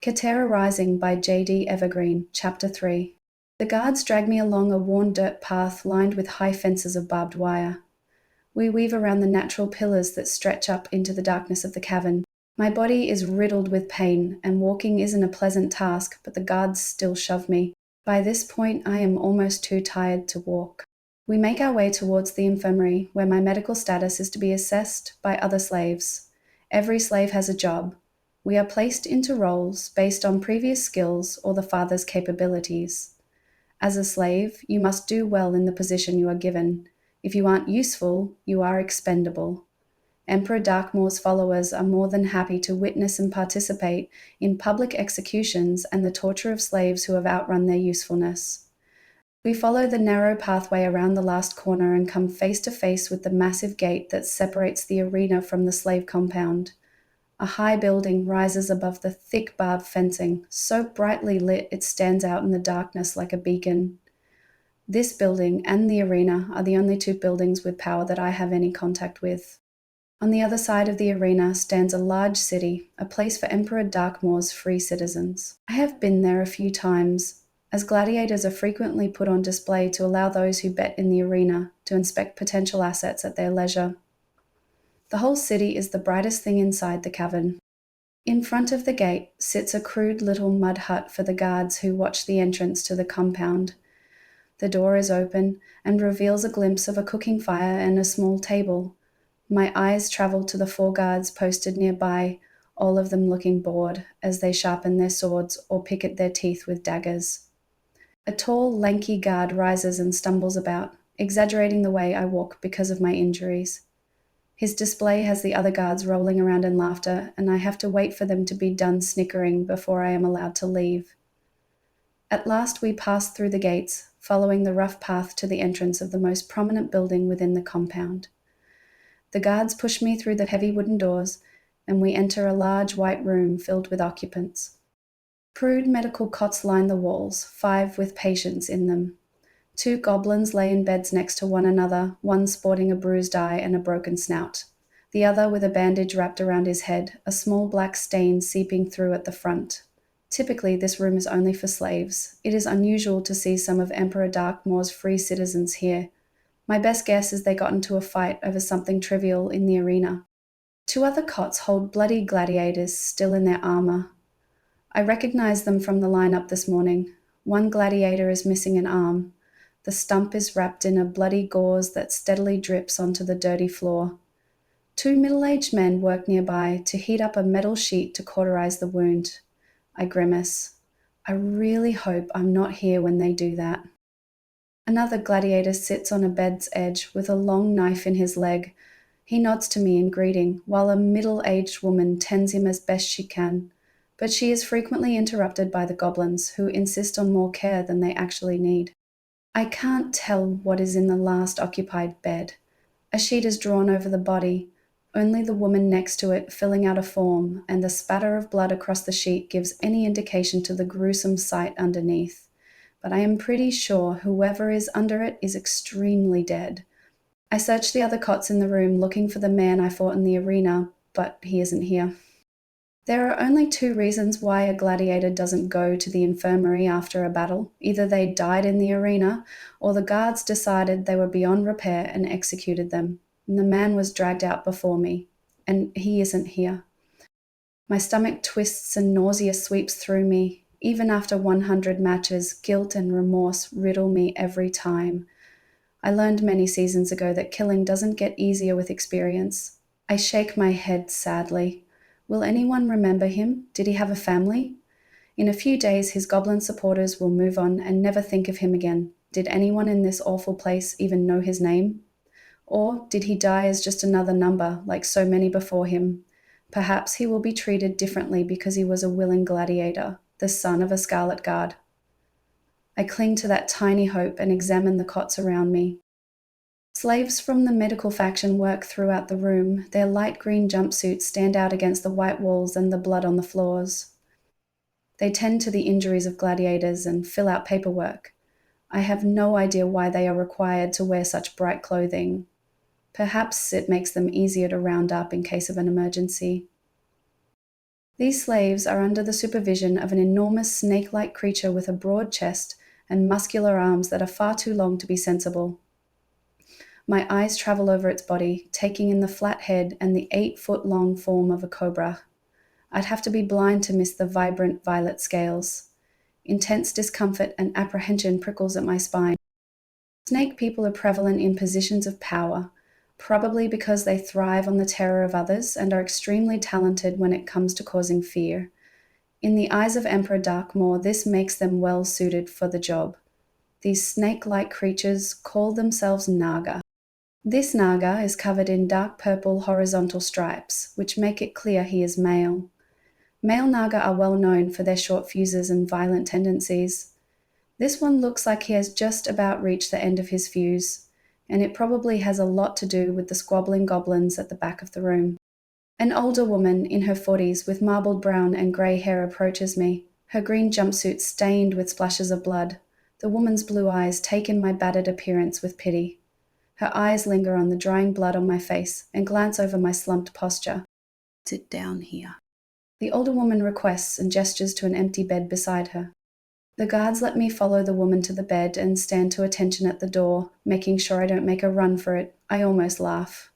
Katera Rising by J.D. Evergreen, Chapter 3. The guards drag me along a worn dirt path lined with high fences of barbed wire. We weave around the natural pillars that stretch up into the darkness of the cavern. My body is riddled with pain, and walking isn't a pleasant task, but the guards still shove me. By this point, I am almost too tired to walk. We make our way towards the infirmary, where my medical status is to be assessed by other slaves. Every slave has a job. We are placed into roles based on previous skills or the father's capabilities. As a slave, you must do well in the position you are given. If you aren't useful, you are expendable. Emperor Darkmoor's followers are more than happy to witness and participate in public executions and the torture of slaves who have outrun their usefulness. We follow the narrow pathway around the last corner and come face to face with the massive gate that separates the arena from the slave compound. A high building rises above the thick barbed fencing, so brightly lit it stands out in the darkness like a beacon. This building and the arena are the only two buildings with power that I have any contact with. On the other side of the arena stands a large city, a place for Emperor Darkmoor's free citizens. I have been there a few times, as gladiators are frequently put on display to allow those who bet in the arena to inspect potential assets at their leisure. The whole city is the brightest thing inside the cavern. In front of the gate sits a crude little mud hut for the guards who watch the entrance to the compound. The door is open and reveals a glimpse of a cooking fire and a small table. My eyes travel to the 4 guards posted nearby, all of them looking bored as they sharpen their swords or pick at their teeth with daggers. A tall, lanky guard rises and stumbles about, exaggerating the way I walk because of my injuries. His display has the other guards rolling around in laughter, and I have to wait for them to be done snickering before I am allowed to leave. At last we pass through the gates, following the rough path to the entrance of the most prominent building within the compound. The guards push me through the heavy wooden doors, and we enter a large white room filled with occupants. Crude medical cots line the walls, 5 with patients in them. 2 goblins lay in beds next to one another, one sporting a bruised eye and a broken snout, the other with a bandage wrapped around his head, a small black stain seeping through at the front. Typically, this room is only for slaves. It is unusual to see some of Emperor Darkmoor's free citizens here. My best guess is they got into a fight over something trivial in the arena. 2 other cots hold bloody gladiators still in their armor. I recognize them from the lineup this morning. One gladiator is missing an arm. The stump is wrapped in a bloody gauze that steadily drips onto the dirty floor. 2 middle-aged men work nearby to heat up a metal sheet to cauterize the wound. I grimace. I really hope I'm not here when they do that. Another gladiator sits on a bed's edge with a long knife in his leg. He nods to me in greeting, while a middle-aged woman tends him as best she can. But she is frequently interrupted by the goblins, who insist on more care than they actually need. I can't tell what is in the last occupied bed. A sheet is drawn over the body, only the woman next to it filling out a form, and the spatter of blood across the sheet gives any indication to the gruesome sight underneath. But I am pretty sure whoever is under it is extremely dead. I search the other cots in the room looking for the man I fought in the arena, but he isn't here. There are only 2 reasons why a gladiator doesn't go to the infirmary after a battle. Either they died in the arena, or the guards decided they were beyond repair and executed them. And the man was dragged out before me, and he isn't here. My stomach twists and nausea sweeps through me. Even after 100 matches, guilt and remorse riddle me every time. I learned many seasons ago that killing doesn't get easier with experience. I shake my head sadly. Will anyone remember him? Did he have a family? In a few days, his goblin supporters will move on and never think of him again. Did anyone in this awful place even know his name? Or did he die as just another number, like so many before him? Perhaps he will be treated differently because he was a willing gladiator, the son of a scarlet guard. I cling to that tiny hope and examine the cots around me. Slaves from the medical faction work throughout the room. Their light green jumpsuits stand out against the white walls and the blood on the floors. They tend to the injuries of gladiators and fill out paperwork. I have no idea why they are required to wear such bright clothing. Perhaps it makes them easier to round up in case of an emergency. These slaves are under the supervision of an enormous snake-like creature with a broad chest and muscular arms that are far too long to be sensible. My eyes travel over its body, taking in the flat head and the 8-foot-long form of a cobra. I'd have to be blind to miss the vibrant violet scales. Intense discomfort and apprehension prickles at my spine. Snake people are prevalent in positions of power, probably because they thrive on the terror of others and are extremely talented when it comes to causing fear. In the eyes of Emperor Darkmoor, this makes them well suited for the job. These snake-like creatures call themselves Naga. This Naga is covered in dark purple horizontal stripes, which make it clear he is male. Male Naga are well known for their short fuses and violent tendencies. This one looks like he has just about reached the end of his fuse, and it probably has a lot to do with the squabbling goblins at the back of the room. An older woman in her 40s with marbled brown and grey hair approaches me, her green jumpsuit stained with splashes of blood. The woman's blue eyes take in my battered appearance with pity. Her eyes linger on the drying blood on my face and glance over my slumped posture. Sit down here. The older woman requests and gestures to an empty bed beside her. The guards let me follow the woman to the bed and stand to attention at the door, making sure I don't make a run for it. I almost laugh,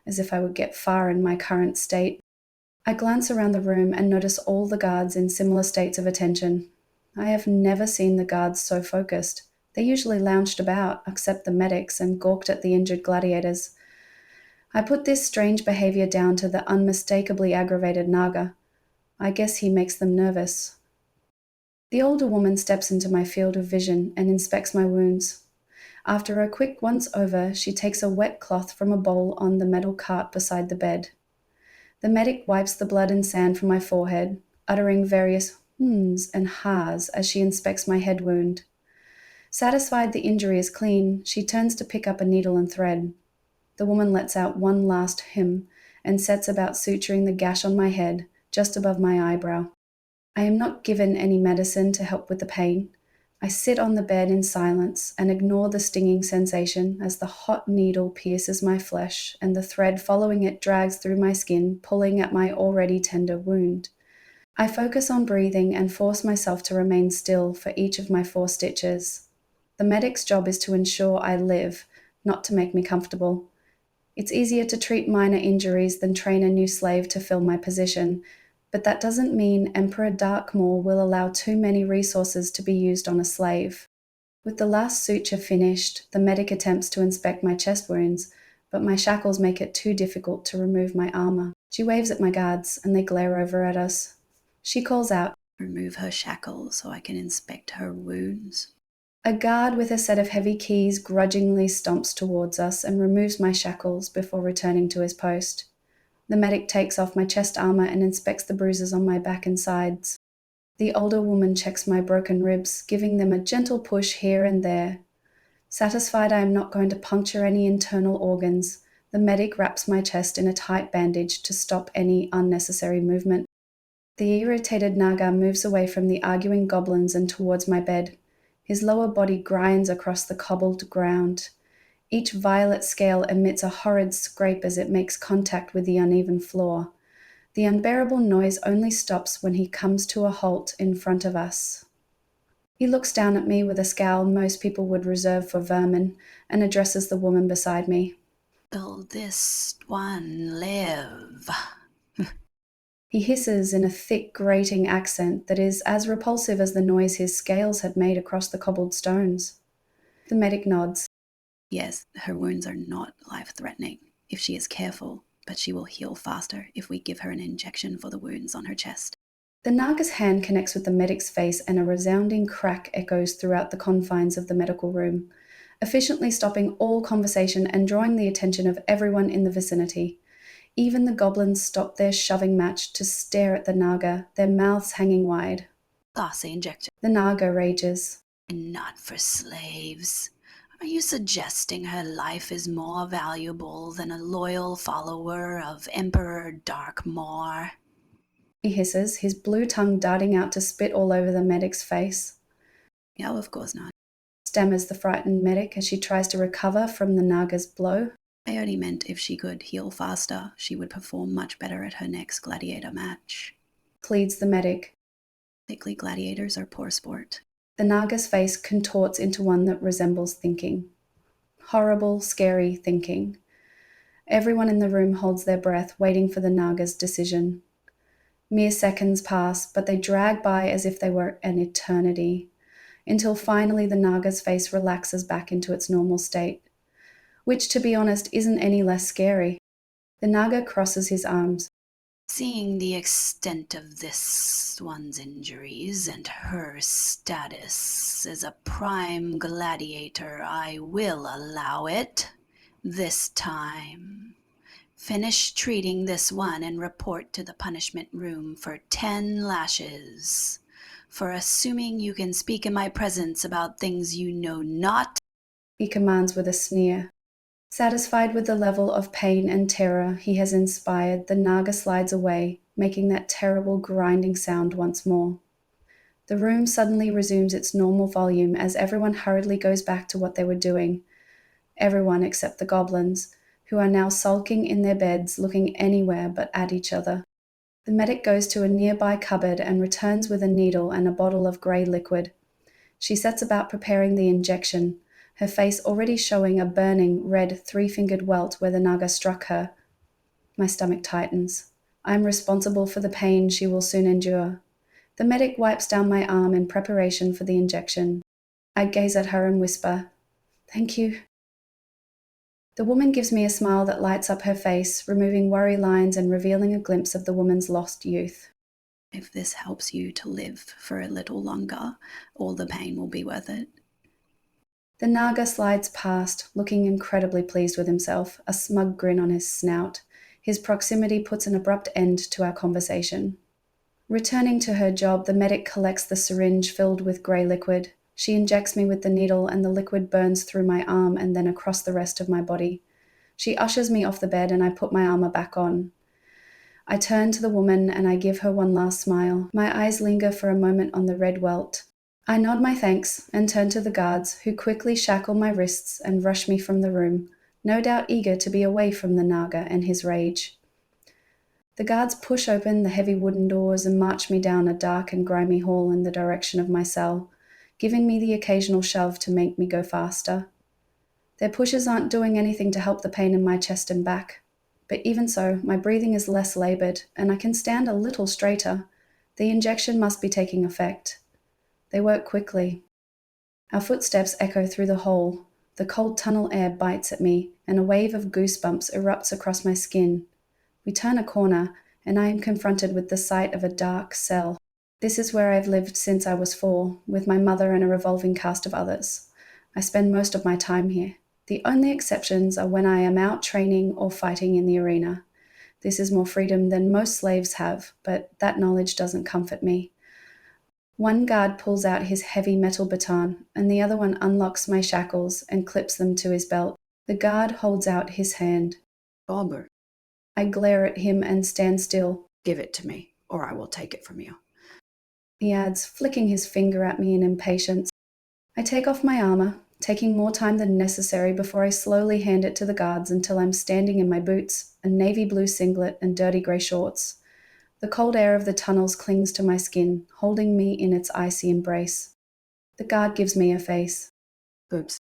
as if I would get far in my current state. I glance around the room and notice all the guards in similar states of attention. I have never seen the guards so focused. They usually lounged about, except the medics, and gawked at the injured gladiators. I put this strange behavior down to the unmistakably aggravated Naga. I guess he makes them nervous. The older woman steps into my field of vision and inspects my wounds. After a quick once-over, she takes a wet cloth from a bowl on the metal cart beside the bed. The medic wipes the blood and sand from my forehead, uttering various hms and ha's as she inspects my head wound. Satisfied the injury is clean, she turns to pick up a needle and thread. The woman lets out one last hym and sets about suturing the gash on my head, just above my eyebrow. I am not given any medicine to help with the pain. I sit on the bed in silence and ignore the stinging sensation as the hot needle pierces my flesh and the thread following it drags through my skin, pulling at my already tender wound. I focus on breathing and force myself to remain still for each of my 4 stitches. The medic's job is to ensure I live, not to make me comfortable. It's easier to treat minor injuries than train a new slave to fill my position, but that doesn't mean Emperor Darkmoor will allow too many resources to be used on a slave. With the last suture finished, the medic attempts to inspect my chest wounds, but my shackles make it too difficult to remove my armor. She waves at my guards, and they glare over at us. She calls out, Remove her shackles so I can inspect her wounds. A guard with a set of heavy keys grudgingly stomps towards us and removes my shackles before returning to his post. The medic takes off my chest armor and inspects the bruises on my back and sides. The older woman checks my broken ribs, giving them a gentle push here and there. Satisfied I am not going to puncture any internal organs, the medic wraps my chest in a tight bandage to stop any unnecessary movement. The irritated Naga moves away from the arguing goblins and towards my bed. His lower body grinds across the cobbled ground. Each violet scale emits a horrid scrape as it makes contact with the uneven floor. The unbearable noise only stops when he comes to a halt in front of us. He looks down at me with a scowl most people would reserve for vermin and addresses the woman beside me. Will this one live? He hisses in a thick, grating accent that is as repulsive as the noise his scales had made across the cobbled stones. The medic nods. Yes, her wounds are not life-threatening if she is careful, but she will heal faster if we give her an injection for the wounds on her chest. The Naga's hand connects with the medic's face and a resounding crack echoes throughout the confines of the medical room, efficiently stopping all conversation and drawing the attention of everyone in the vicinity. Even the goblins stop their shoving match to stare at the Naga, their mouths hanging wide. Last injection. The Naga rages. Not for slaves. Are you suggesting her life is more valuable than a loyal follower of Emperor Darkmoor? He hisses, his blue tongue darting out to spit all over the medic's face. No, of course not. Stammers the frightened medic as she tries to recover from the Naga's blow. I only meant if she could heal faster, she would perform much better at her next gladiator match. pleads the medic. Thickly gladiators are poor sport. The Naga's face contorts into one that resembles thinking. Horrible, scary thinking. Everyone in the room holds their breath, waiting for the Naga's decision. Mere seconds pass, but they drag by as if they were an eternity, until finally the Naga's face relaxes back into its normal state, which, to be honest, isn't any less scary. The Naga crosses his arms. Seeing the extent of this one's injuries and her status as a prime gladiator, I will allow it. This time. Finish treating this one and report to the punishment room for 10 lashes. For assuming you can speak in my presence about things you know not, He commands with a sneer. Satisfied with the level of pain and terror he has inspired, the Naga slides away, making that terrible grinding sound once more. The room suddenly resumes its normal volume as everyone hurriedly goes back to what they were doing. Everyone except the goblins, who are now sulking in their beds, looking anywhere but at each other. The medic goes to a nearby cupboard and returns with a needle and a bottle of grey liquid. She sets about preparing the injection, her face already showing a burning, red, three-fingered welt where the Naga struck her. My stomach tightens. I am responsible for the pain she will soon endure. The medic wipes down my arm in preparation for the injection. I gaze at her and whisper, "Thank you." The woman gives me a smile that lights up her face, removing worry lines and revealing a glimpse of the woman's lost youth. if this helps you to live for a little longer, all the pain will be worth it. The Naga slides past, looking incredibly pleased with himself, a smug grin on his snout. His proximity puts an abrupt end to our conversation. Returning to her job, the medic collects the syringe filled with grey liquid. She injects me with the needle and the liquid burns through my arm and then across the rest of my body. She ushers me off the bed and I put my armor back on. I turn to the woman and I give her one last smile. My eyes linger for a moment on the red welt. I nod my thanks and turn to the guards, who quickly shackle my wrists and rush me from the room, no doubt eager to be away from the Naga and his rage. The guards push open the heavy wooden doors and march me down a dark and grimy hall in the direction of my cell, giving me the occasional shove to make me go faster. Their pushes aren't doing anything to help the pain in my chest and back, but even so, my breathing is less laboured and I can stand a little straighter. The injection must be taking effect. They work quickly. Our footsteps echo through the hall. The cold tunnel air bites at me, and a wave of goosebumps erupts across my skin. We turn a corner, and I am confronted with the sight of a dark cell. This is where I've lived since I was 4, with my mother and a revolving cast of others. I spend most of my time here. The only exceptions are when I am out training or fighting in the arena. This is more freedom than most slaves have, but that knowledge doesn't comfort me. One guard pulls out his heavy metal baton, and the other one unlocks my shackles and clips them to his belt. The guard holds out his hand. Robert, I glare at him and stand still. give it to me, or I will take it from you. He adds, flicking his finger at me in impatience. I take off my armor, taking more time than necessary before I slowly hand it to the guards until I'm standing in my boots, a navy blue singlet, and dirty grey shorts. The cold air of the tunnels clings to my skin, holding me in its icy embrace. The guard gives me a face. Oops.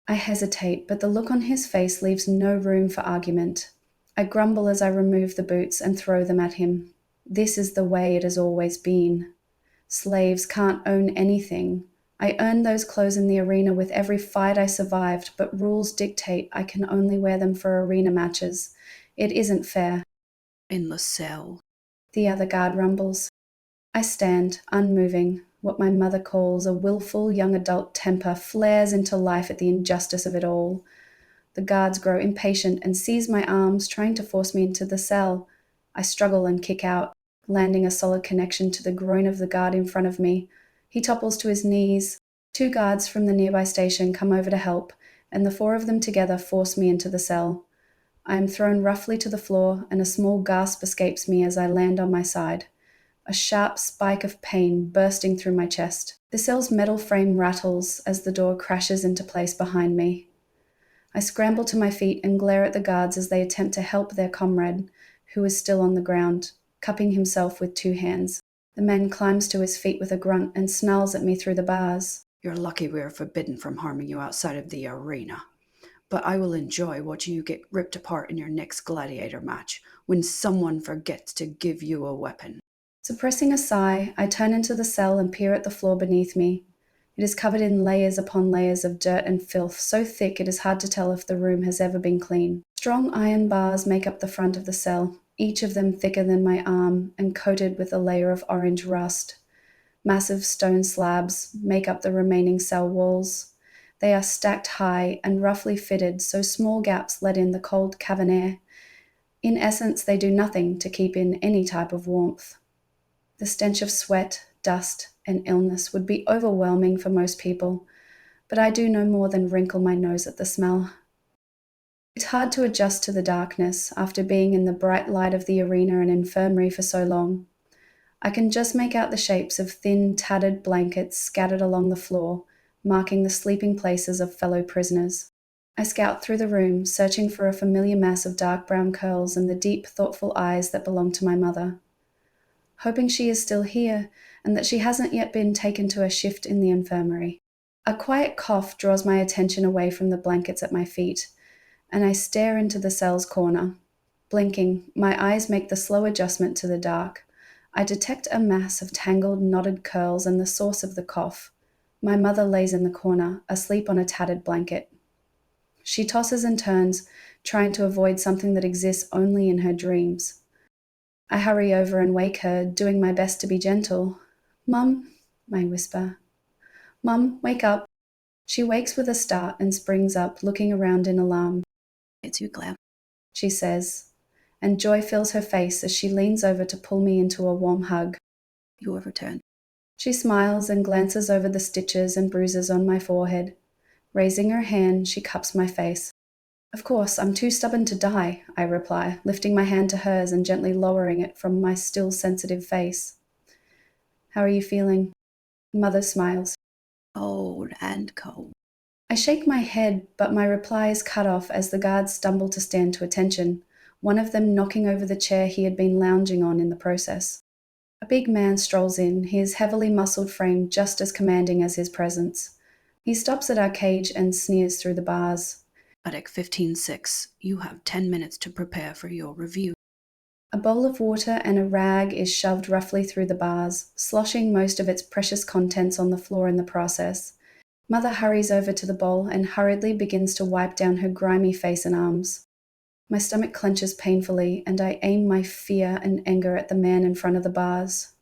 I hesitate, but the look on his face leaves no room for argument. I grumble as I remove the boots and throw them at him. This is the way it has always been. Slaves can't own anything. I earned those clothes in the arena with every fight I survived, but rules dictate I can only wear them for arena matches. It isn't fair. In the cell. The other guard rumbles. I stand, unmoving. What my mother calls a willful young adult temper flares into life at the injustice of it all. The guards grow impatient and seize my arms, trying to force me into the cell. I struggle and kick out, landing a solid connection to the groin of the guard in front of me. He topples to his knees. 2 guards from the nearby station come over to help, and the 4 of them together force me into the cell. I am thrown roughly to the floor, and a small gasp escapes me as I land on my side. A sharp spike of pain bursting through my chest. The cell's metal frame rattles as the door crashes into place behind me. I scramble to my feet and glare at the guards as they attempt to help their comrade, who is still on the ground. cupping himself with 2 hands. The man climbs to his feet with a grunt and snarls at me through the bars. You're lucky we are forbidden from harming you outside of the arena. But I will enjoy watching you get ripped apart in your next gladiator match when someone forgets to give you a weapon. Suppressing a sigh, I turn into the cell and peer at the floor beneath me. It is covered in layers upon layers of dirt and filth, so thick it is hard to tell if the room has ever been clean. Strong iron bars make up the front of the cell, each of them thicker than my arm and coated with a layer of orange rust. Massive stone slabs make up the remaining cell walls. They are stacked high and roughly fitted, so small gaps let in the cold cavern air. In essence, they do nothing to keep in any type of warmth. The stench of sweat, dust, and illness would be overwhelming for most people, but I do no more than wrinkle my nose at the smell. It's hard to adjust to the darkness after being in the bright light of the arena and infirmary for so long. I can just make out the shapes of thin, tattered blankets scattered along the floor, marking the sleeping places of fellow prisoners. I scout through the room, searching for a familiar mass of dark brown curls and the deep, thoughtful eyes that belong to my mother. Hoping she is still here and that she hasn't yet been taken to a shift in the infirmary. A quiet cough draws my attention away from the blankets at my feet, and I stare into the cell's corner. Blinking, my eyes make the slow adjustment to the dark. I detect a mass of tangled, knotted curls and the source of the cough. My mother lays in the corner, asleep on a tattered blanket. She tosses and turns, trying to avoid something that exists only in her dreams. I hurry over and wake her, doing my best to be gentle. "Mum," I whisper. "Mum, wake up." She wakes with a start and springs up, looking around in alarm. "It's you, Claire," she says, and joy fills her face as she leans over to pull me into a warm hug. "You have returned." She smiles and glances over the stitches and bruises on my forehead. Raising her hand, she cups my face. "Of course, I'm too stubborn to die," I reply, lifting my hand to hers and gently lowering it from my still sensitive face. "How are you feeling?" Mother smiles. "Old and cold." I shake my head, but my reply is cut off as the guards stumble to stand to attention, one of them knocking over the chair he had been lounging on in the process. A big man strolls in, his heavily muscled frame just as commanding as his presence. He stops at our cage and sneers through the bars. "Medic 15-6, you have 10 minutes to prepare for your review." A bowl of water and a rag is shoved roughly through the bars, sloshing most of its precious contents on the floor in the process. Mother hurries over to the bowl and hurriedly begins to wipe down her grimy face and arms. My stomach clenches painfully, and I aim my fear and anger at the man in front of the bars.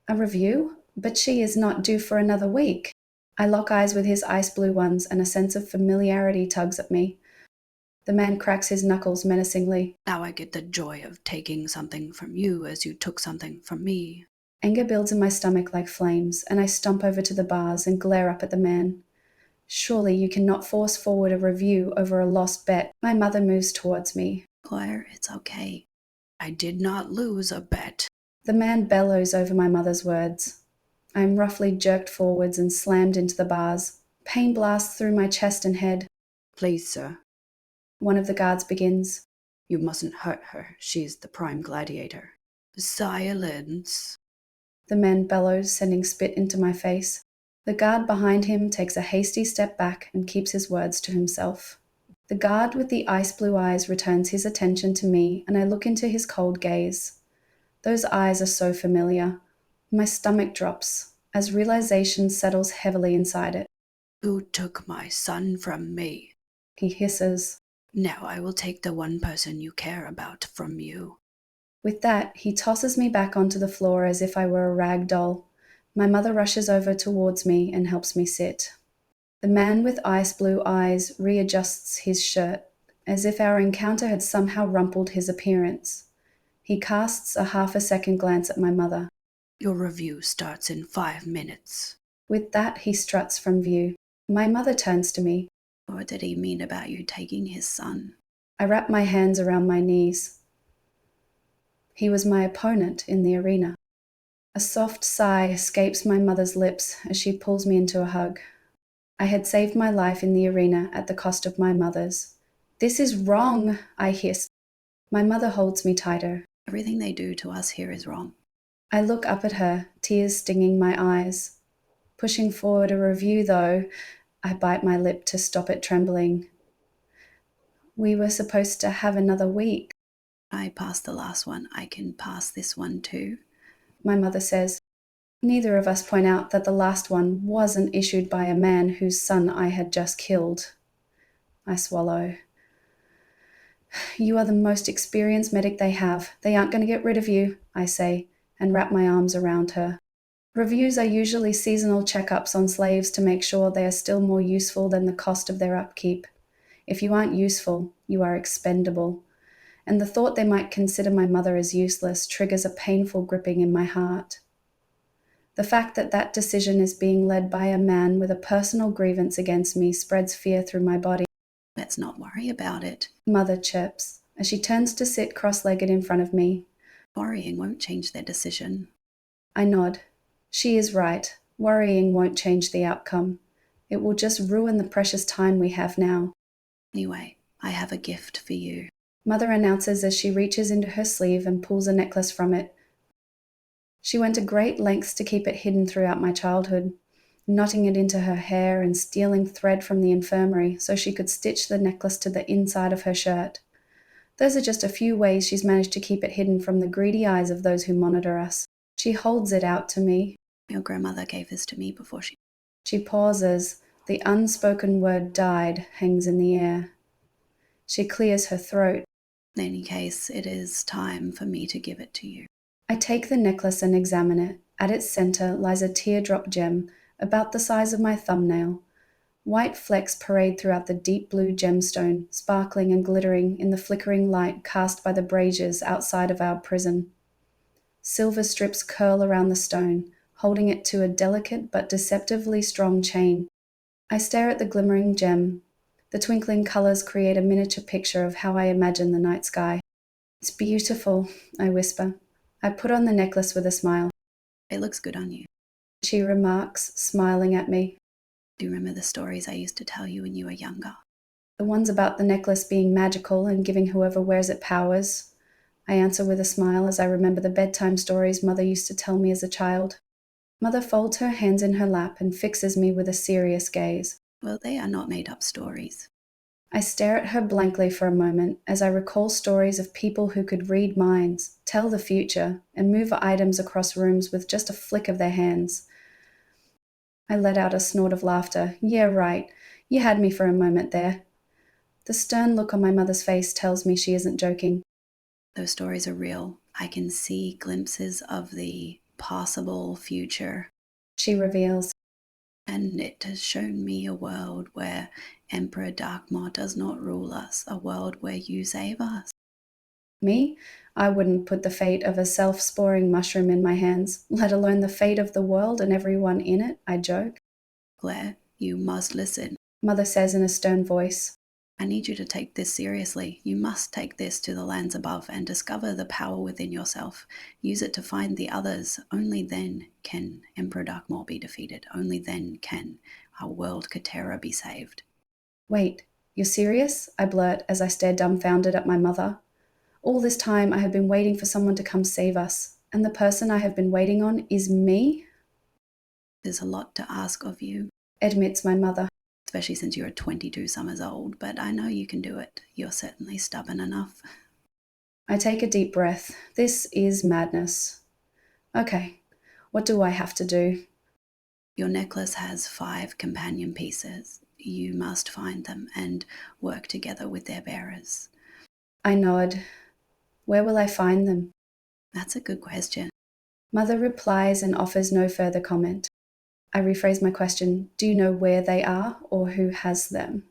A review? But she is not due for another week. I lock eyes with his ice blue ones, and a sense of familiarity tugs at me. The man cracks his knuckles menacingly. "Now I get the joy of taking something from you as you took something from me." Anger builds in my stomach like flames, and I stomp over to the bars and glare up at the man. "Surely you cannot force forward a review over a lost bet." My mother moves towards me. "Claire, it's okay. I did not lose a bet." The man bellows over my mother's words. I am roughly jerked forwards and slammed into the bars. Pain blasts through my chest and head. "Please, sir." One of the guards begins. "You mustn't hurt her. She's the prime gladiator." "Silence." The man bellows, sending spit into my face. The guard behind him takes a hasty step back and keeps his words to himself. The guard with the ice blue eyes returns his attention to me, and I look into his cold gaze. Those eyes are so familiar. My stomach drops as realization settles heavily inside it. "Who took my son from me?" He hisses. "Now I will take the one person you care about from you." With that, he tosses me back onto the floor as if I were a rag doll. My mother rushes over towards me and helps me sit. The man with ice blue eyes readjusts his shirt, as if our encounter had somehow rumpled his appearance. He casts a half-a-second glance at my mother. "Your review starts in 5 minutes." With that, he struts from view. My mother turns to me. "What did he mean about you taking his son?" I wrap my hands around my knees. He was my opponent in the arena. A soft sigh escapes my mother's lips as she pulls me into a hug. I had saved my life in the arena at the cost of my mother's. "This is wrong," I hiss. My mother holds me tighter. Everything they do to us here is wrong. I look up at her, tears stinging my eyes. Pushing forward a review, though, I bite my lip to stop it trembling. We were supposed to have another week. I passed the last one. I can pass this one too. My mother says. Neither of us point out that the last one wasn't issued by a man whose son I had just killed. I swallow. You are the most experienced medic they have. They aren't going to get rid of you, I say, and wrap my arms around her. Reviews are usually seasonal checkups on slaves to make sure they are still more useful than the cost of their upkeep. If you aren't useful, you are expendable. And the thought they might consider my mother as useless triggers a painful gripping in my heart. The fact that that decision is being led by a man with a personal grievance against me spreads fear through my body. Let's not worry about it. Mother chirps, as she turns to sit cross-legged in front of me. Worrying won't change their decision. I nod. She is right. Worrying won't change the outcome. It will just ruin the precious time we have now. Anyway, I have a gift for you. Mother announces as she reaches into her sleeve and pulls a necklace from it. She went to great lengths to keep it hidden throughout my childhood, knotting it into her hair and stealing thread from the infirmary so she could stitch the necklace to the inside of her shirt. Those are just a few ways she's managed to keep it hidden from the greedy eyes of those who monitor us. She holds it out to me. Your grandmother gave this to me before she... She pauses. The unspoken word died hangs in the air. She clears her throat. In any case, it is time for me to give it to you. I take the necklace and examine it. At its center lies a teardrop gem, about the size of my thumbnail. White flecks parade throughout the deep blue gemstone, sparkling and glittering in the flickering light cast by the braziers outside of our prison. Silver strips curl around the stone, holding it to a delicate but deceptively strong chain. I stare at the glimmering gem. The twinkling colors create a miniature picture of how I imagine the night sky. It's beautiful, I whisper. I put on the necklace with a smile. It looks good on you. She remarks, smiling at me. Do you remember the stories I used to tell you when you were younger? The ones about the necklace being magical and giving whoever wears it powers. I answer with a smile as I remember the bedtime stories Mother used to tell me as a child. Mother folds her hands in her lap and fixes me with a serious gaze. Well, they are not made-up stories. I stare at her blankly for a moment as I recall stories of people who could read minds, tell the future, and move items across rooms with just a flick of their hands. I let out a snort of laughter. Yeah, right. You had me for a moment there. The stern look on my mother's face tells me she isn't joking. Those stories are real. I can see glimpses of the possible future. She reveals. And it has shown me a world where Emperor Darkmaw does not rule us, a world where you save us. Me? I wouldn't put the fate of a self-sporing mushroom in my hands, let alone the fate of the world and everyone in it, I joke. Claire, you must listen. Mother says in a stern voice. I need you to take this seriously. You must take this to the lands above and discover the power within yourself. Use it to find the others. Only then can Emperor Darkmaw be defeated. Only then can our world Katera be saved. Wait, you're serious? I blurt as I stare dumbfounded at my mother. All this time I have been waiting for someone to come save us, and the person I have been waiting on is me? There's a lot to ask of you, Admits my mother. especially since you're 22 summers old, but I know you can do it. You're certainly stubborn enough. I take a deep breath. This is madness. Okay, what do I have to do? Your necklace has 5 companion pieces. You must find them and work together with their bearers. I nod. Where will I find them? That's a good question. Mother replies and offers no further comment. I rephrase my question. Do you know where they are or who has them?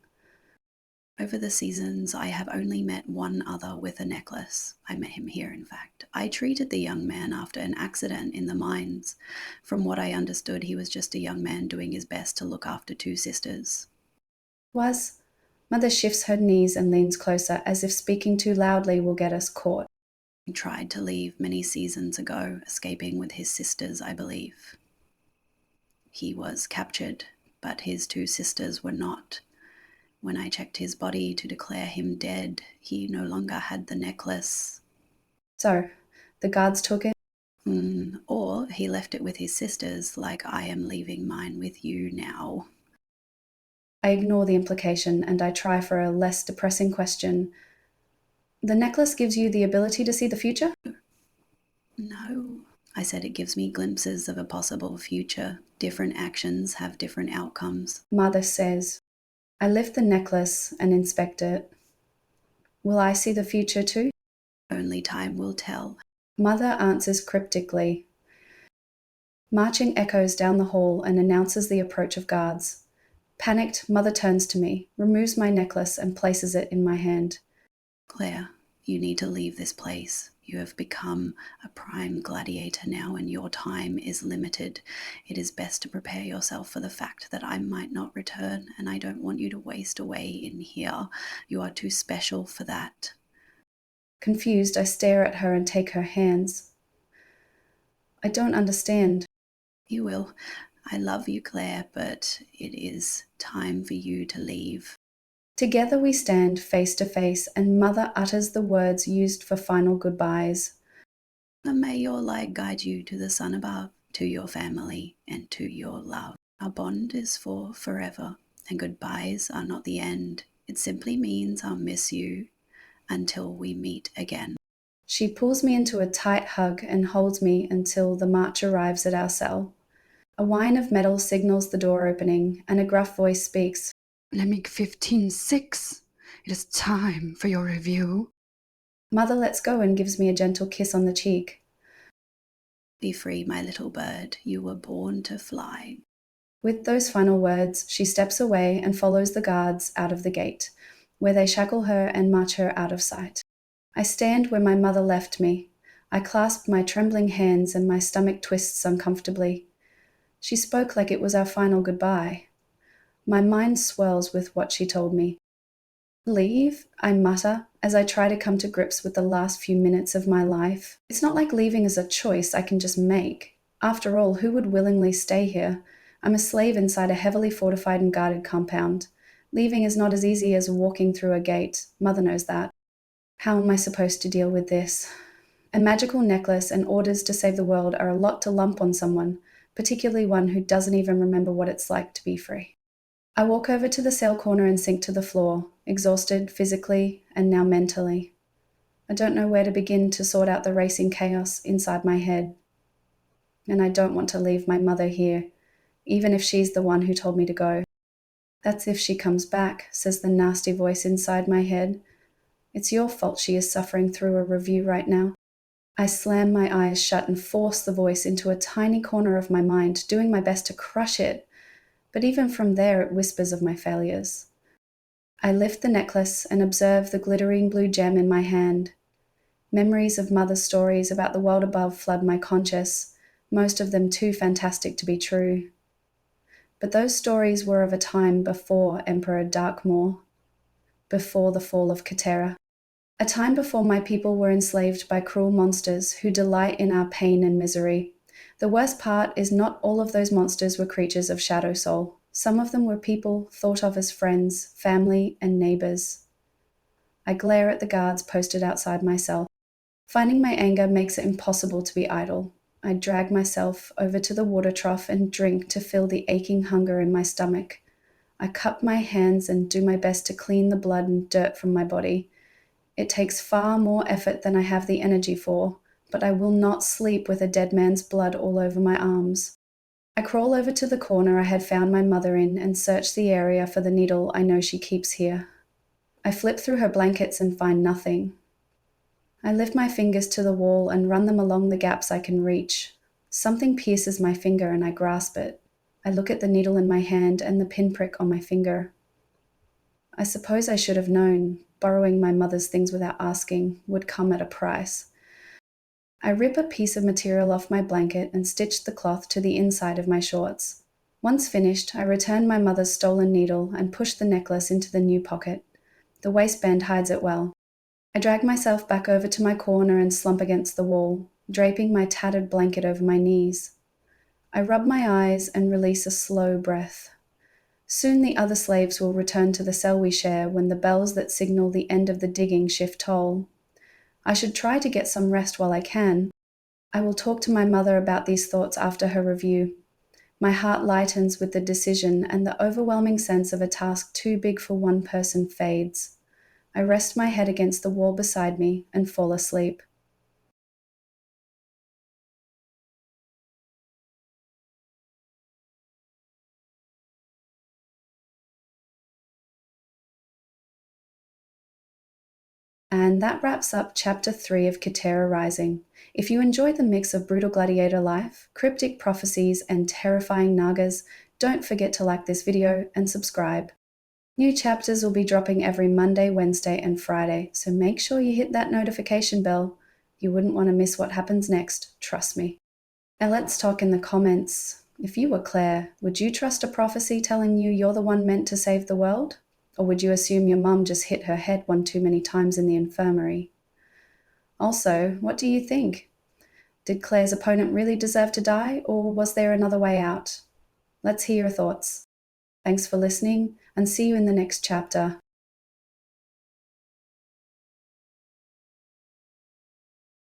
Over the seasons, I have only met one other with a necklace. I met him here, in fact. I treated the young man after an accident in the mines. From what I understood, he was just a young man doing his best to look after 2 sisters. Mother shifts her knees and leans closer, as if speaking too loudly will get us caught. He tried to leave many seasons ago, escaping with his sisters, I believe. He was captured, but his 2 sisters were not. When I checked his body to declare him dead, he no longer had the necklace. So, The guards took it? Or he left it with his sisters, like I am leaving mine with you now. I ignore the implication and I try for a less depressing question. The necklace gives you the ability to see the future? No. I said it gives me glimpses of a possible future. Different actions have different outcomes. Mother says. I lift the necklace and inspect it. Will I see the future too? Only time will tell. Mother answers cryptically. Marching echoes down the hall and announces the approach of guards. Panicked, Mother turns to me, removes my necklace and places it in my hand. Claire, you need to leave this place. You have become a prime gladiator now and your time is limited. It is best to prepare yourself for the fact that I might not return, and I don't want you to waste away in here. You are too special for that. Confused, I stare at her and take her hands. I don't understand. You will. I love you, Claire, but it is time for you to leave. Together we stand face to face, and Mother utters the words used for final goodbyes. And may your light guide you to the sun above, to your family, and to your love. Our bond is for forever, and goodbyes are not the end. It simply means I'll miss you until we meet again. She pulls me into a tight hug and holds me until the march arrives at our cell. A whine of metal signals the door opening, and a gruff voice speaks. Lemmig 15-6, it is time for your review. Mother lets go and gives me a gentle kiss on the cheek. Be free, my little bird. You were born to fly. With those final words, she steps away and follows the guards out of the gate, where they shackle her and march her out of sight. I stand where my mother left me. I clasp my trembling hands and my stomach twists uncomfortably. She spoke like it was our final goodbye. My mind swirls with what she told me. Leave? I mutter as I try to come to grips with the last few minutes of my life. It's not like leaving is a choice I can just make. After all, who would willingly stay here? I'm a slave inside a heavily fortified and guarded compound. Leaving is not as easy as walking through a gate. Mother knows that. How am I supposed to deal with this? A magical necklace and orders to save the world are a lot to lump on someone, particularly one who doesn't even remember what it's like to be free. I walk over to the cell corner and sink to the floor, exhausted physically and now mentally. I don't know where to begin to sort out the racing chaos inside my head. And I don't want to leave my mother here, even if she's the one who told me to go. That's if she comes back, says the nasty voice inside my head. It's your fault she is suffering through a review right now. I slam my eyes shut and force the voice into a tiny corner of my mind, doing my best to crush it. But even from there, it whispers of my failures. I lift the necklace and observe the glittering blue gem in my hand. Memories of Mother's stories about the world above flood my conscious, most of them too fantastic to be true. But those stories were of a time before Emperor Darkmoor, before the fall of Katera. A time before my people were enslaved by cruel monsters who delight in our pain and misery. The worst part is not all of those monsters were creatures of shadow soul. Some of them were people thought of as friends, family, and neighbors. I glare at the guards posted outside my cell. Finding my anger makes it impossible to be idle. I drag myself over to the water trough and drink to fill the aching hunger in my stomach. I cup my hands and do my best to clean the blood and dirt from my body. It takes far more effort than I have the energy for, but I will not sleep with a dead man's blood all over my arms. I crawl over to the corner I had found my mother in and search the area for the needle I know she keeps here. I flip through her blankets and find nothing. I lift my fingers to the wall and run them along the gaps I can reach. Something pierces my finger and I grasp it. I look at the needle in my hand and the pinprick on my finger. I suppose I should have known borrowing my mother's things without asking would come at a price. I rip a piece of material off my blanket and stitch the cloth to the inside of my shorts. Once finished, I return my mother's stolen needle and push the necklace into the new pocket. The waistband hides it well. I drag myself back over to my corner and slump against the wall, draping my tattered blanket over my knees. I rub my eyes and release a slow breath. Soon the other slaves will return to the cell we share when the bells that signal the end of the digging shift toll. I should try to get some rest while I can. I will talk to my mother about these thoughts after her review. My heart lightens with the decision, and the overwhelming sense of a task too big for one person fades. I rest my head against the wall beside me and fall asleep. And that wraps up Chapter 3 of Katera Rising. If you enjoyed the mix of brutal gladiator life, cryptic prophecies, and terrifying Nagas, don't forget to like this video and subscribe. New chapters will be dropping every Monday, Wednesday, and Friday, so make sure you hit that notification bell. You wouldn't want to miss what happens next, trust me. Now let's talk in the comments. If you were Claire, would you trust a prophecy telling you you're the one meant to save the world? Or would you assume your mum just hit her head one too many times in the infirmary? Also, what do you think? Did Claire's opponent really deserve to die, or was there another way out? Let's hear your thoughts. Thanks for listening, and see you in the next chapter.